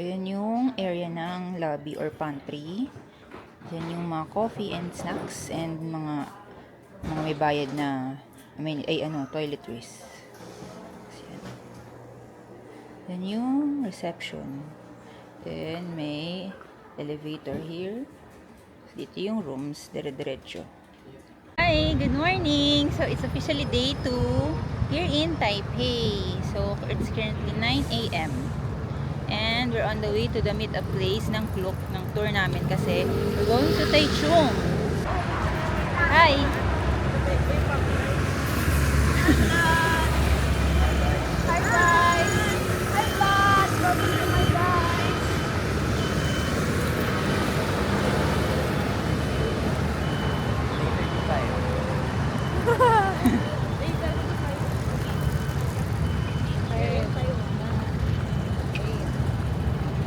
Ayan yung area ng lobby or pantry. Ayan yung mga coffee and snacks and mga may bayad na toiletries. Ayan yung reception. Then may elevator here. Dito yung rooms, dire-diretso. Hi, good morning. So it's officially day 2 here in Taipei. So it's currently 9 a.m. And we're on the way to the meet-up place ng Klook ng tour namin kasi we're going to Taichung. Hi! Hi guys! Hi vlog! Welcome to my guys!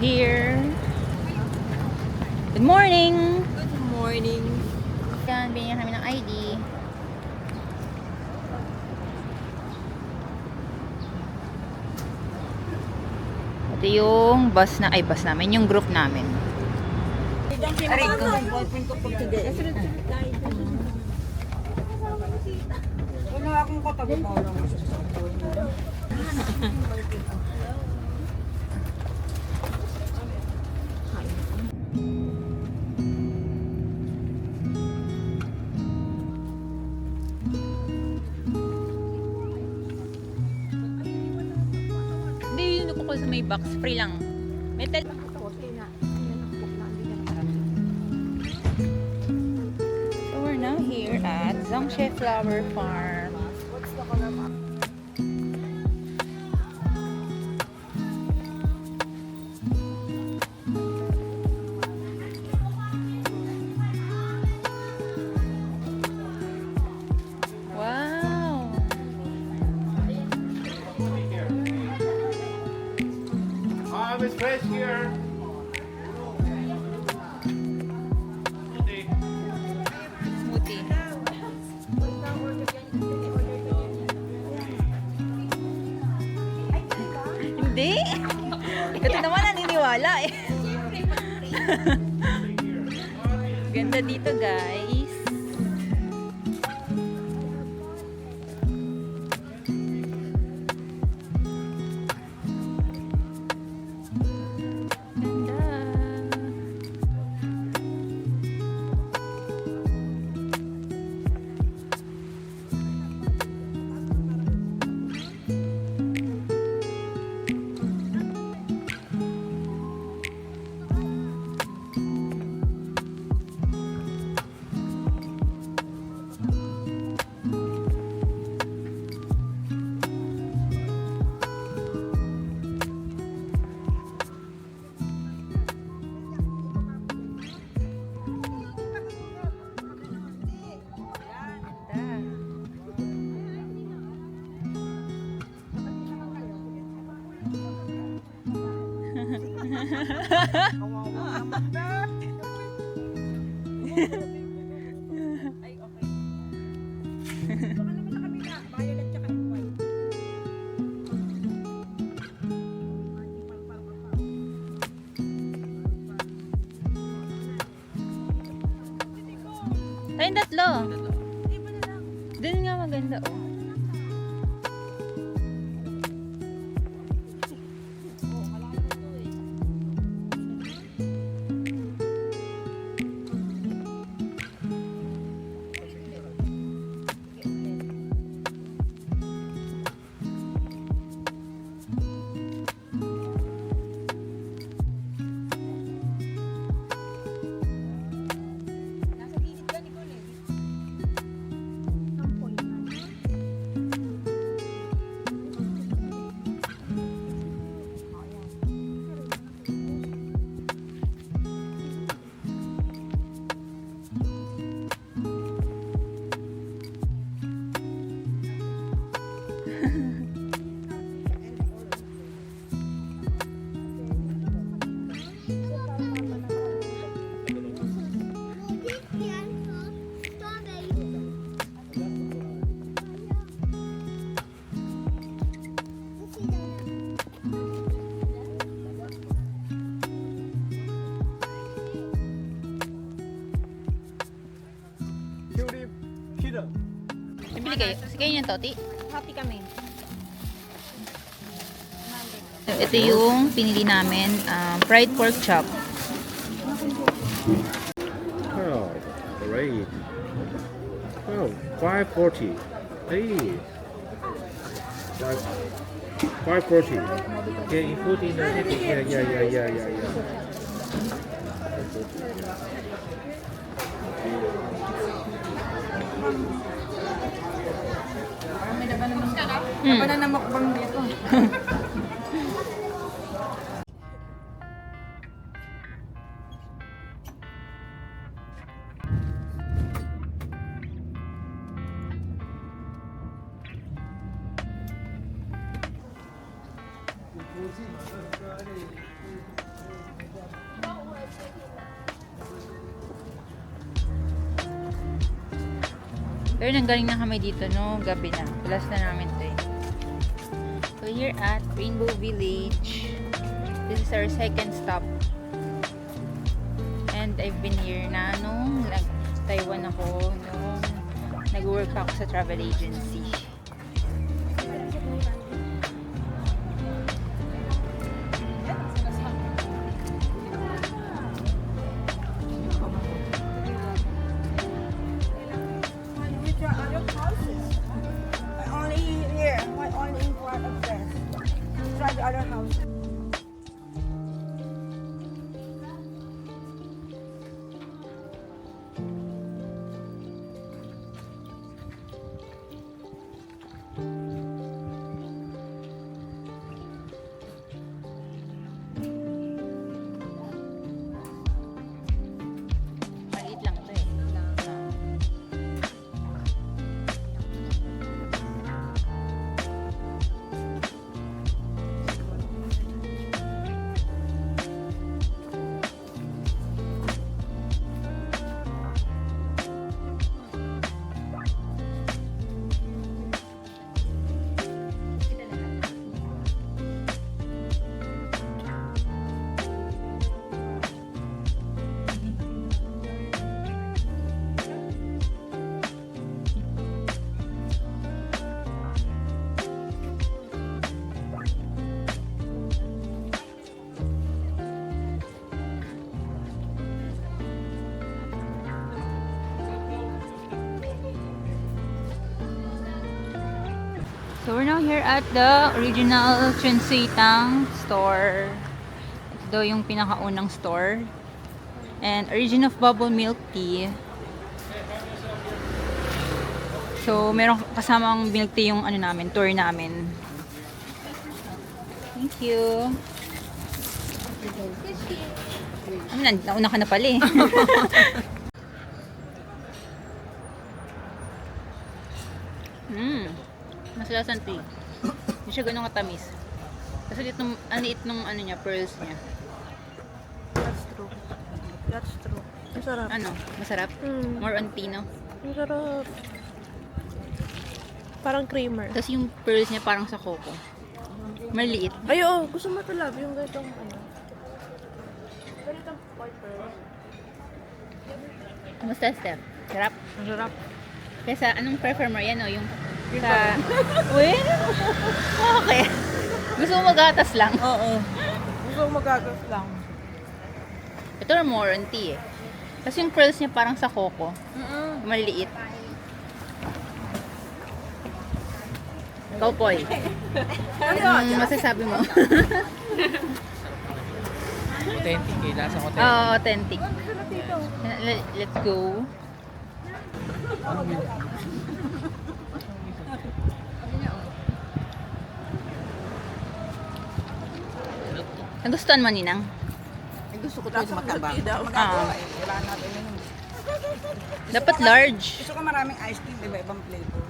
Here. Good morning! Good morning! Yan, binigyan kami ng ID. Ito yung bus namin, yung group namin. Aray ko. Wala akong katabi pa lang. Hindi, yun ko sa may box. Free lang. Metal. So we're now here at Zhongshe Flower Farm. Wow! It's fresh here. Smoothie. Hindi? Ito naman naniniwala eh. Ganda dito guys. Ganda. Ay, okay. Baka naman sa kabila, violet tsaka white. Tayong tatlo. Di ba na lang? Dun nga maganda oh. Nasa gilid ka, Nicole eh. Ang point na. Sige yun yung toti. Happy kami. So, ito yung pinili namin, fried pork chop. Oh, great. Oh, 540. Hey. 540. Yeah, you put in the ticket. Yeah. Parang may laban naman. Mm. Laban na mukbang dito. Pero nanggaling na kami dito, no? Gabi na. Last na namin to eh. So, here at Rainbow Village. This is our second stop. And I've been here na nung Taiwan ako, nung nag-work ako sa travel agency. Which are other houses? I only here. I only in part of this. Try the other house. Maliit lang to eh. So we're now here at the original Chunseitang store. Ito daw yung pinakaunang store. And origin of bubble milk tea. So meron kasamang milk tea yung ano namin, tour namin. Thank you. Nauna ka na pala eh. Mas lasang tea. Hindi siya ganun katamis. Kasi dito, ang liit nung ano niya, pearls niya. That's true. That's true. Ang sarap. Ano? Masarap? More on tea, no? Ang sarap. Parang creamer. Tapos yung pearls niya parang sa coco. Maliit. Ay, oo. Gusto mo ito, love. Yung ganitong ano. Ganitong white pearl. Kamusta, Steph? Sarap? Ang sarap. Kesa, anong prefer mo? Yan o, yung sa... Uy? Okay. Gusto mo magatas lang? Oo. Gusto mo magagas lang. Ito na more on tea eh. Kasi yung pearls niya parang sa coco. Maliliit. Cowboy. Ano masasabi mo? Authentic eh. Lasa ko Oo, authentic. Let's go. Nagustuhan mo, Ninang? Gusto ko talaga matabang. Ah. Wala natin yun. Dapat large. Gusto ko maraming ice cream, iba-ibang flavor.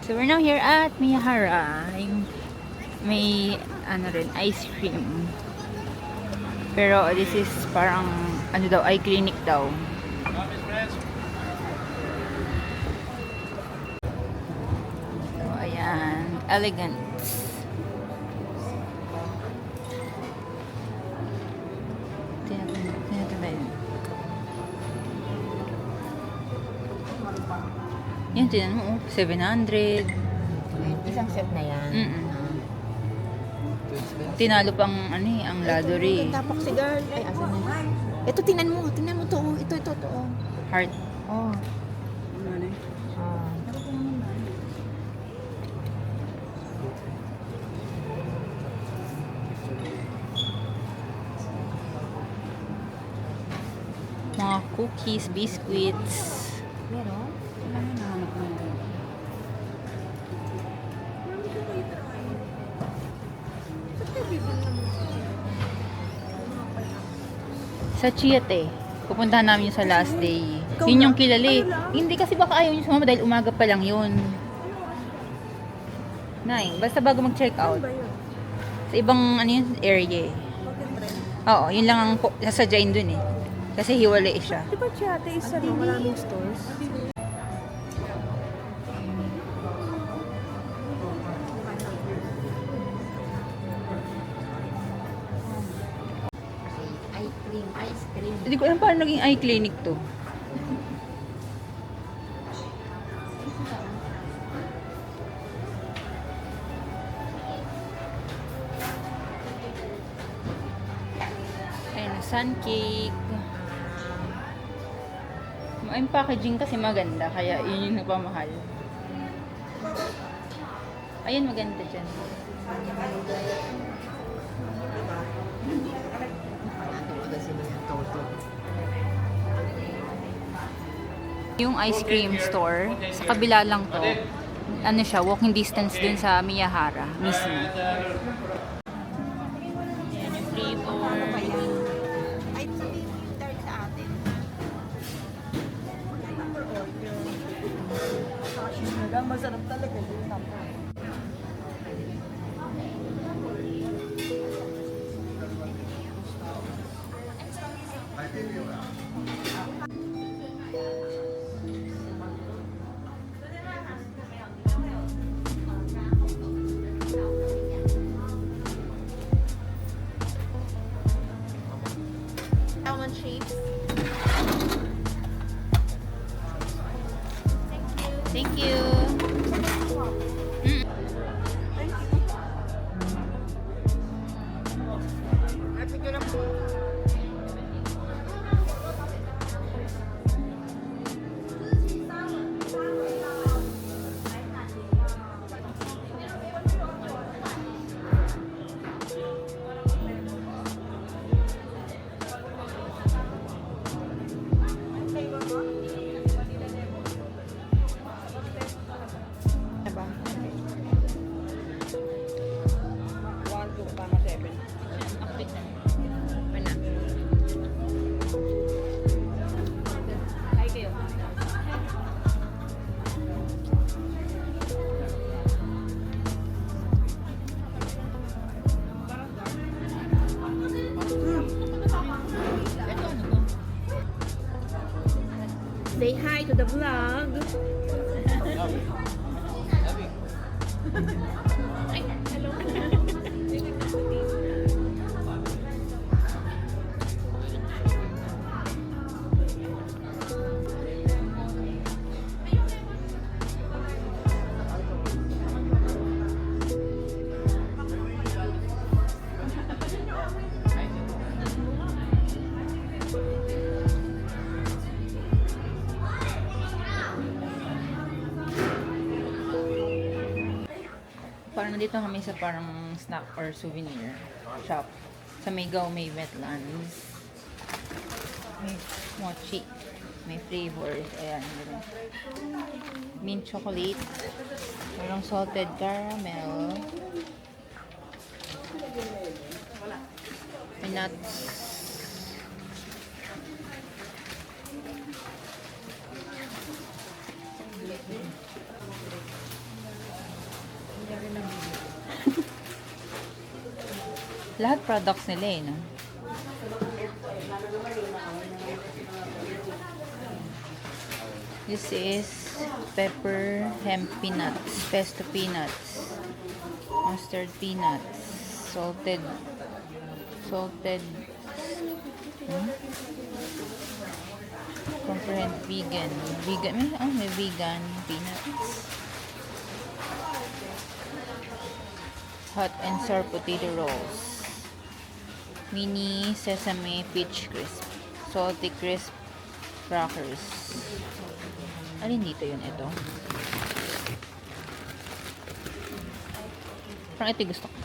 So we're now here at Miyahara. Yung may ano rin, ice cream. Pero this is parang ano daw, eye clinic daw. So ayan, elegant. Yan, Ayun, tinan mo, 700. Isang set na yan. Mm-mm. Tinalo pang ang Ladori. Tapak si girl. Ay, asan na? Ito, tingnan mo to. Oh. Ito, oh. Heart. Oh. Mga cookies, biscuits. Meron? Sa Chiate. Pupuntahan namin yung sa last day. Yun yung kilali. Hindi kasi baka ayaw niyo sumama dahil umaga pa lang yun. Basta bago mag-check out. Sa ibang area eh. Oo, yun lang ang sasadyain dun eh. Kasi hiwalay siya. Di ba Chiate is maraming stores? Ice cream. Hindi ko alam paano naging eye clinic to. Ayan, sun cake. Yung packaging kasi maganda, kaya yun yung nagpamahal. Ayan, maganda dyan. Yung ice cream store, sa kabila lang to. Ano siya, walking distance dun sa Miyahara mismo. Yan yung flavor. Ay, sabihin mo yung dark sa atin. Masarap talaga yun. Almond shapes. Thank you. Say hi to the vlog. Parang nandito kami sa parang snack or souvenir shop. Sa may May Wetlands. May mochi. May flavors. Ayan. Ganun. Mint chocolate. Merong salted caramel. May nuts. Lahat products nila eh, no? This is pepper hemp peanuts, pesto peanuts, mustard peanuts, salted, comprehend vegan, may vegan, peanuts. Hot and sour potato rolls. Mini sesame peach crisp. Salty crisp crackers. Alin dito yun? Ito. Parang ito yung gusto ko.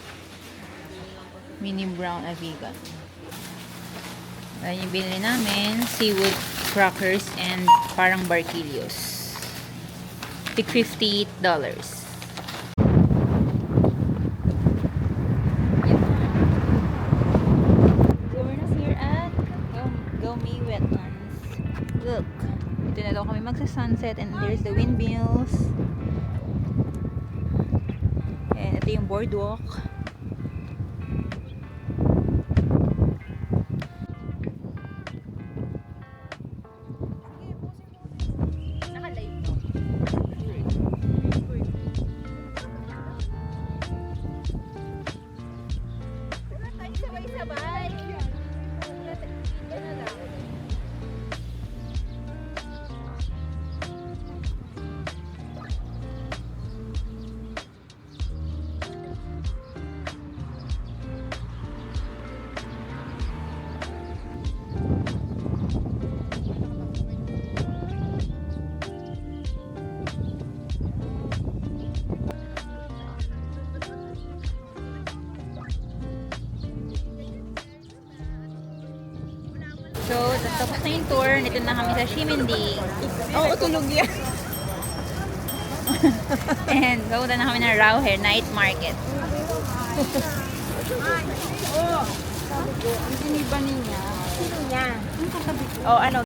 Mini brown vegan. Ayan yung binili namin. Seaweed crackers and parang barquillos. Tig $58. So we're now here at Gaumi Wetlands. Look. Ito na daw kami magsa-sunset and there's the windmills. And ito yung boardwalk. So, tapos na yung tour. Nito na kami sa Ximending. Oo, tulog yan. And gawin na kami ng Rauher Night Market. Ang siniba niya. Sino niya? Ang katabi ko. Oh, ano?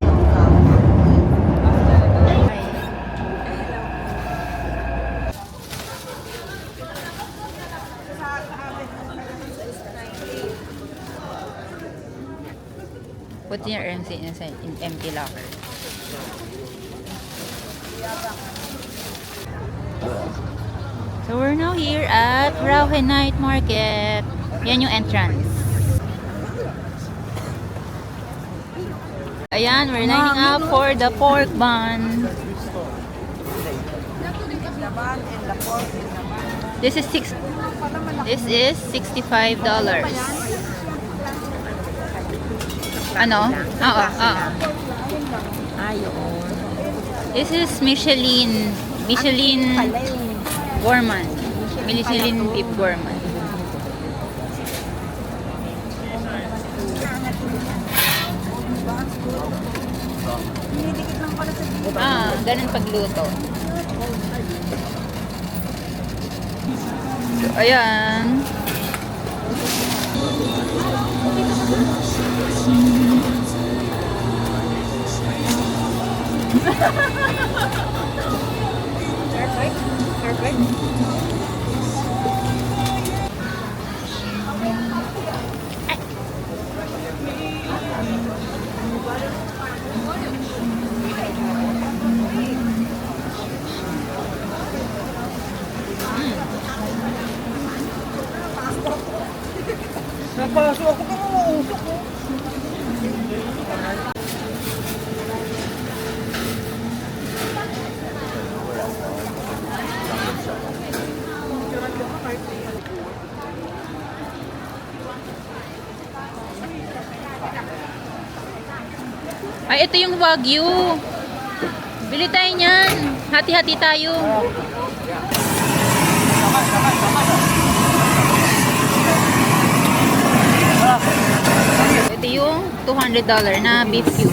Put your MC inside in empty locker. So we're now here at Rauhe Night Market. Yan yung entrance. Ayan, we're lining up for the pork bun. This is $65. Ano? Oo, oo. Ayun. This is Michelin Gourmand. Michelin beef gourmand. Ganun pagluto. So, ayan. Napasok ako kung umuusok ko. Ay, ito yung Wagyu. Bili tayo niyan. Hati-hati tayo. Ito yung $200 na beef cube.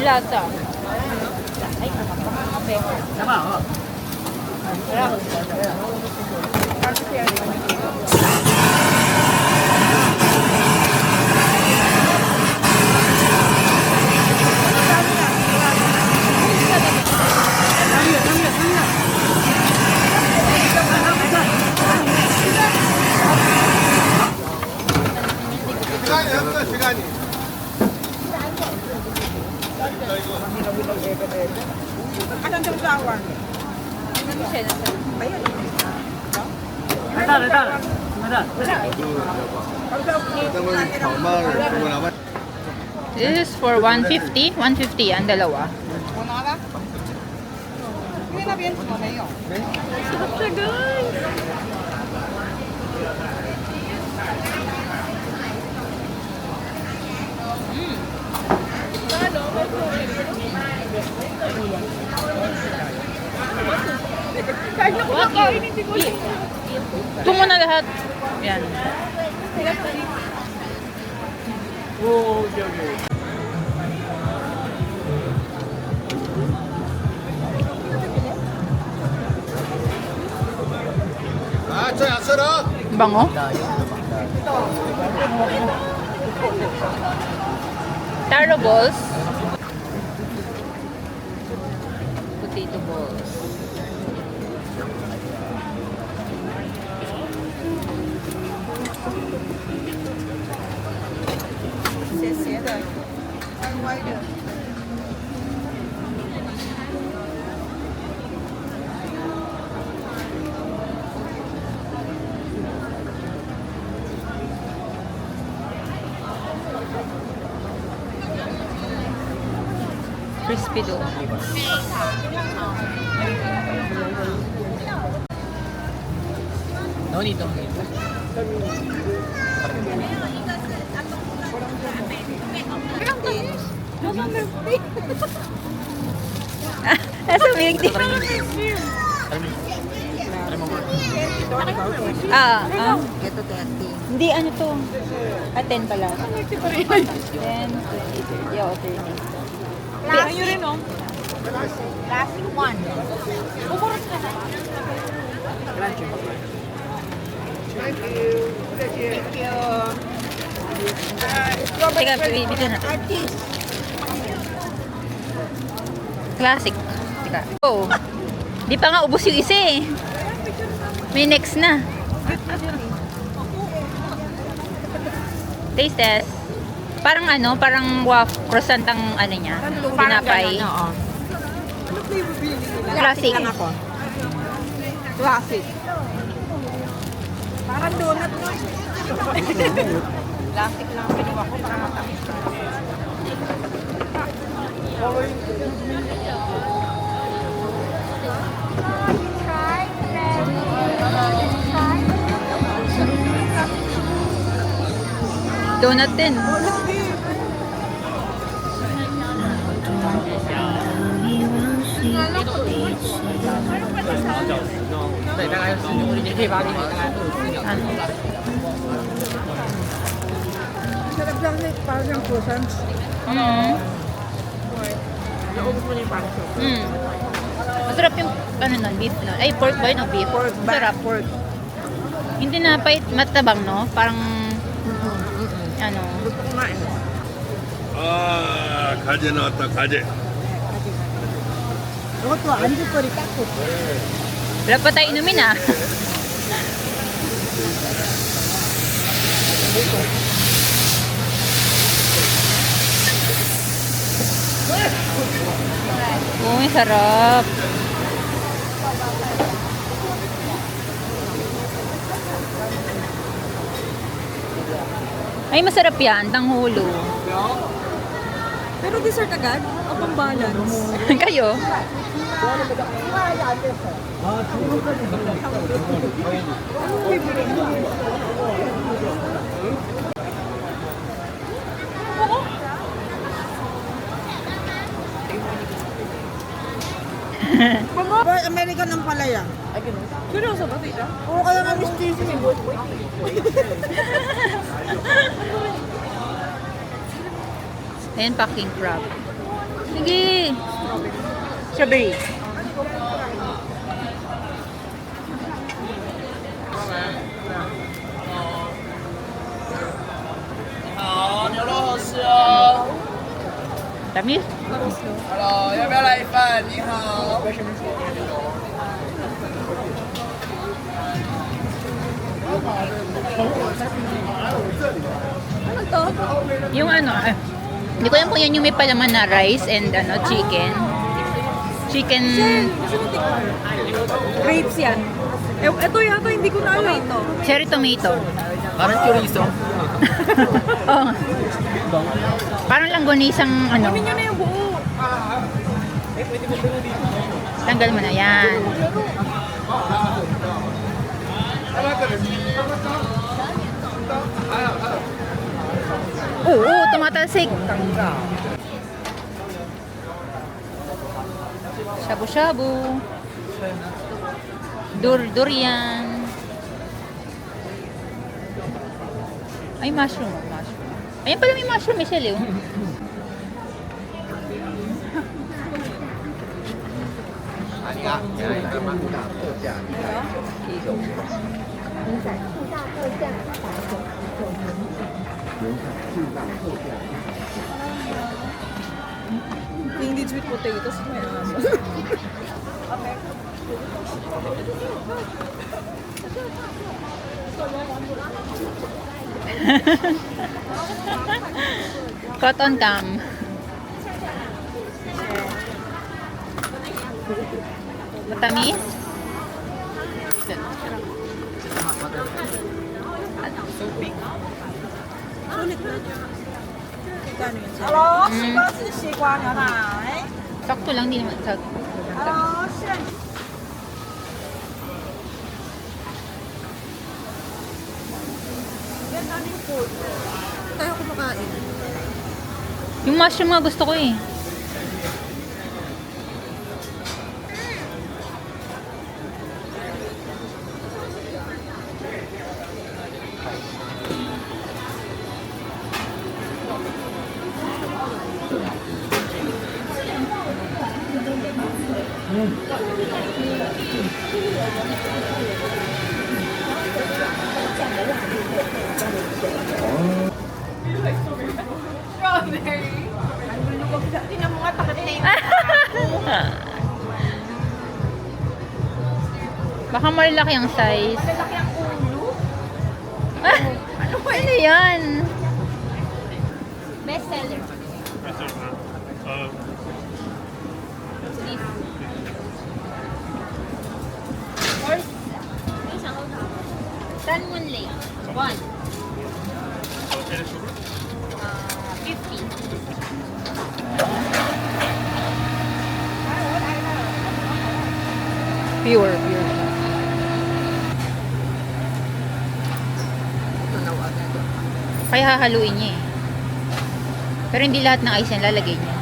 Lasa. Ay, kape. Anong yung flower? 来大了，大了，来大，来大。 Pag-daw,等会炒嘛，中国老板。This is for 150. 150 yan, dalawa. Sarap siya, guys. Ito mo na lahat. Yan. Bango. Taro balls. Potato balls. Crispy dough. No need, no need. Nasa milk tea. Ito 30. Hindi, ano to? 10 pala. 10, 20, 30. Oo, 30. Last yun rin, no? Last one. Thank you. Teka, bibigyan natin. Classic. Teka. Oh. Di pa nga ubos yung isa eh. May next na. Taste test. Parang ano, parang croissant ang ano niya. Tinapay. Classic. Lang ako. Classic. Parang donut mo. Classic lang ang pinuha ko para matamis. Donut din. Ano? Sarap lang eh. Parang yung croissant. Naubos mo na yung parang Masarap yung ano nun, beef nun. Ay, pork ba yun o beef? Pork ba? Masarap. Pork. Hindi na matabang, no? Parang, ano, Gusto ko nga eh. 아, 가재 나왔다, 가재. 이것도 안주거리 깎고. wala pa tayo inumin ah. Uy, sarap. Ay, masarap yan, tanghulo. Pero dessert agad? O pang balance? Kayo? Boy, American ang palaya. Ay, gano'n? Seryoso ba, tita? Oo, kaya nga Miss Cheesy. Ayan pa, king crab. Sige. Strawberry. Tamis? Hello，要不要来一份？你好。 Yung ano, hindi ko alam kung yan yung may palaman na rice and ano, chicken. Chicken. Grapes yan. Ito yata, hindi ko na alam. Cherry tomato. Parang chorizo. Oh. Parang langgonisang ano. Kunin nyo na yung buo. Tanggal mo na yan. Oo, tumatalsik. Shabu-shabu. Durian. Ay, mushroom. Mushroom. Ayun pala may mushroom, Michelle. Oh. Hindi sweet potatoes. Cotton cam. Matamis? Hello, 西瓜是西瓜牛奶。 Sakto lang, di naman sakto. Hello，是。Tayo kumakain. Yung mushroom nga gusto ko eh. Tingnan mo nga, takot na yung Baka malaki ang size. malaki ang ulo. Ano ba yan? Best seller. Sun Moon Lake. 1. 50. Pure. Kaya hahaluin niya eh. Pero hindi lahat ng ice yan lalagay niya.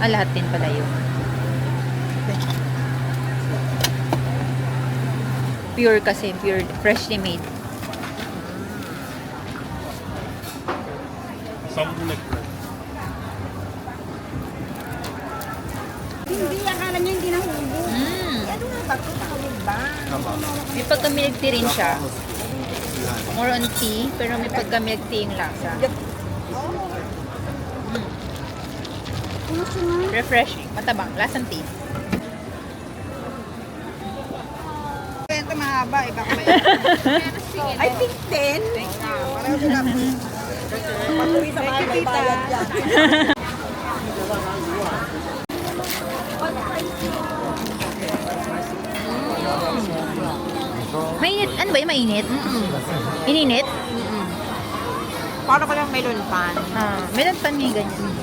Lahat din pala yun. Pure kasi, pure, freshly made. Hindi, akala niya hindi nahulog. Ano nga ba ito? Tawag ba? May pagka-milk tea rin siya. More on tea, pero may pagka-milk tea yung lasa. Refreshing. Matabang. Lasang tea. Ito mahaba, iba ko I think 10. Thank you. Pareho sila. Patuloy sa mga may bayad yan. Mainit. Ano ba yung mainit? Ininit? Paano ko lang melon pan? Meron pa niya ganyan.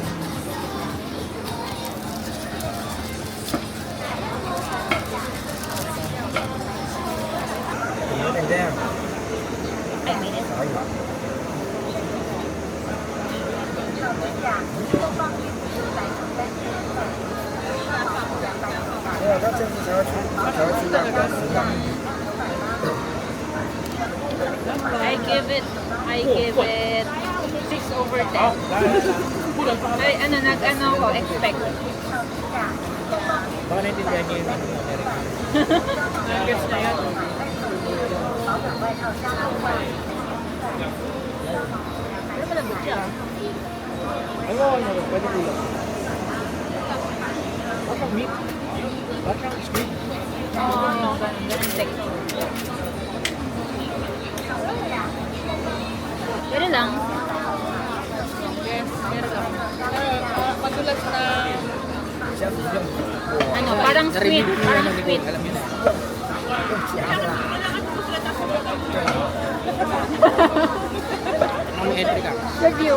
Ay, mainit. I give it 6/10. Ay, ano, nag-ano ko, expect. Baka naintindihan niyo yung American. Nag-guess na yun. Pero malambot siya. Ano, pwede ko lang. Bakang meat. Bakang sweet. Oo, ganun texture. Pero lang, Madulas na. Ano, parang squid. Parang squid. May entry ka. Review.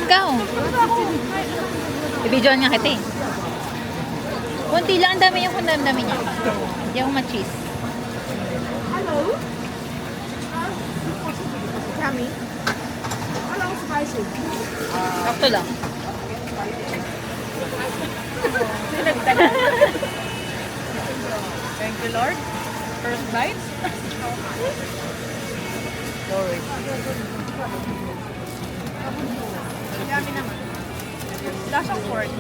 Ikaw. Ibidyoan nga kita eh. Kunti lang, ang dami yung kundam-dami niya. Hindi ako ma-cheese. Yummy. Walang spicy. Sakto lang. Thank you, Lord. First bite. Sorry. Yummy naman. Lasang pork.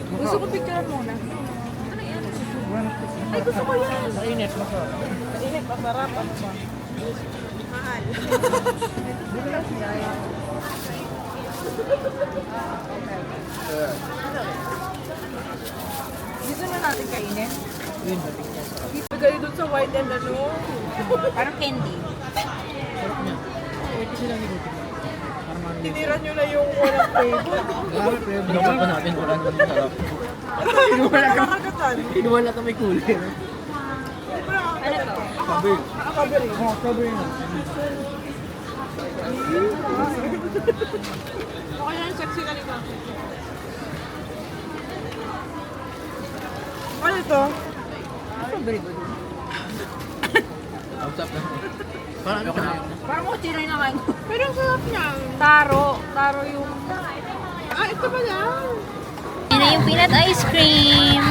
Gusto ko picture muna. Ay, gusto ko yan. Mainit, masarap. Mainit, masarap. Mahal. Gusto na natin kainin? Yun, batik niya. Bigay doon sa white and ano. Parang candy. Pwede sila nilutin. Para mamin. Tinira nyo na yung walang flavor. Grabe, pero binukod pa natin wala nang masarap. Wala nakakatan. Kinuwala kami cooler. Ano to? Sabi. Nakakabili. Oh, sabi na. Okay na yung sexy ka ni Ma'am. Ano ito? Usap na. Parang ano ka na? Parang mo tinay naman. Pero ang sarap niya. Taro. Taro yung... Ah, ito ba lang? Yan na yung peanut ice cream.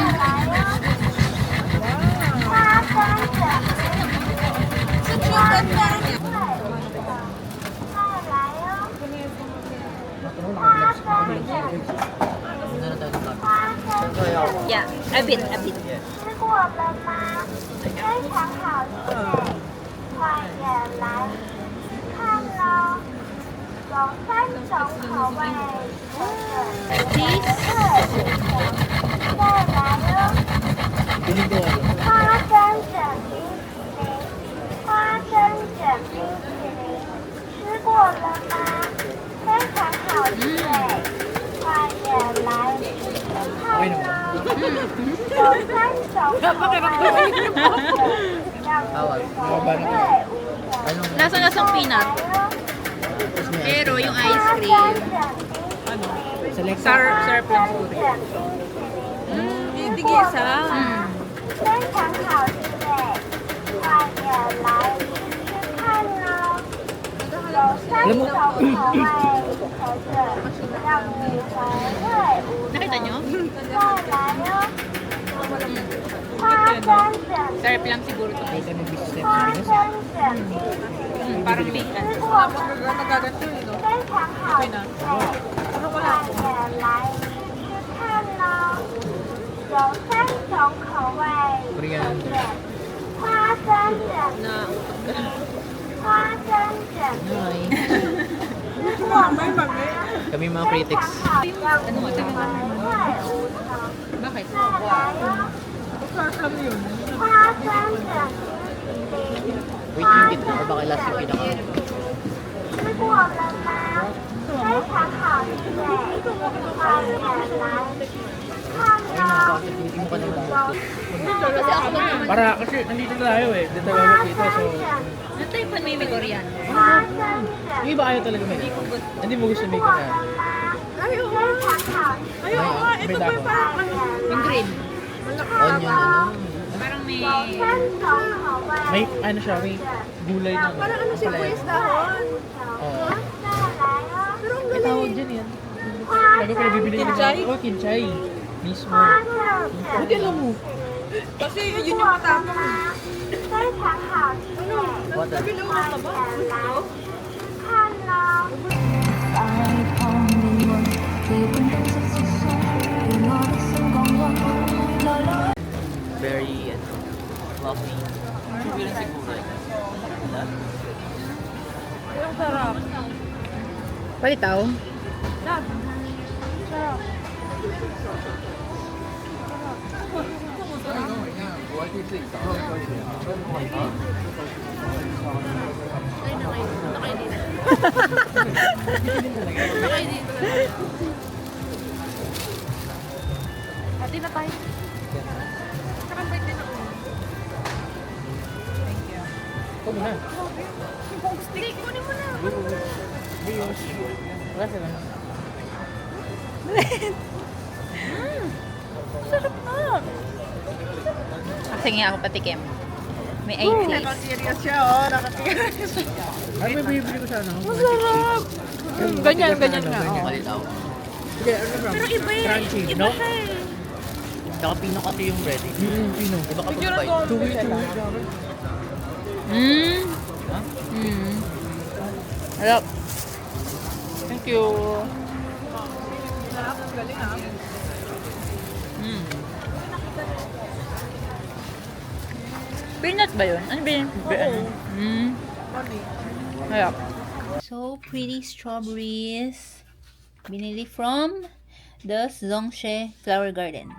Yeah, a bit, a bit. 吃过了吗？非常好吃，快点来看喽！有3种口味，再来哟！ Piling ko ano. 花生卷冰淇淋，花生卷冰淇淋，吃过了吗？非常好吃哎，快点来看喽！有3种口味，让你回味无穷。 Anong Lasa-lasang peanut. tapos may Pero yung ice cream, select syrup lang po. Hindi gisa. 非常好吃哎，快点来吃吃看哦！有3种口味陪着，让你回味无穷。 Nakita nyo? 再来哟，花生卷 Syrup lang siguro to. kahit anong business 花 na 生卷冰淇淋， Parang bacon. 吃过吗？ Nagaganto yun, no? 非常好吃哎，快点来吃吃看哦！有3种口味陪着，花生卷。 花生卷冰淇淋，吃过吗？ Kami mga critics. 让你回味无穷。 Bakit? 再来哟，花生卷冰淇淋， Wait, yung gitna o baka last yung pinaka. 吃过了吗？非常好吃哎，快点来看 Ayun na, 哦！ bakit hindi mo ka naman 有 Para kasi nandito tayo eh. Dito tayo dito. So, Nataypan may Migorian. 花生卷 yung iba ayaw talaga may hindi mo gusto may 过 kaya. 了吗？非常好吃， Ayun nga, ito pa yung parang ano. 'Yung green. Onion, ano. Parang may... 有3种口味。 May ano siya, may gulay na. Parang ano si Chris dahon. Oo. 再来哦， Pero ang May tawag galing. dyan yan. 花 Lagi ko nabibili ng Kinchay? Oh, kinchay. Mismo. 花生卷 Hindi alam mo. Kasi yun yung matapang. 非常好吃哎， What the? 快点来看喽！ Very, fluffy. Siguro siguro. Ang sarap. Palitaw. Sarap. Ate na tayo. Nakambay din ako. Thank you. Ito mo na. Yung stick, kunin mo na. Wala sa ganun. Sarap na. Kasi nga ako patikim. May eye taste. Naka-serious siya, oh. Naka-serious siya. Ay, may bibili ko sa ano? Masarap. Ganyan nga. Ganyan. Palitaw. Hindi, ano ba? Pero iba eh. Crunchy, Iba no? siya eh. Tsaka pino kasi yung breading. Pino. Iba kapag Picture bite. ko. Tuwi. Harap. Thank you. Sarap. Galing ah. Peanut ba yun? Ano ba yun? Harap. So pretty strawberries. Binili from the Zongshe Flower Garden.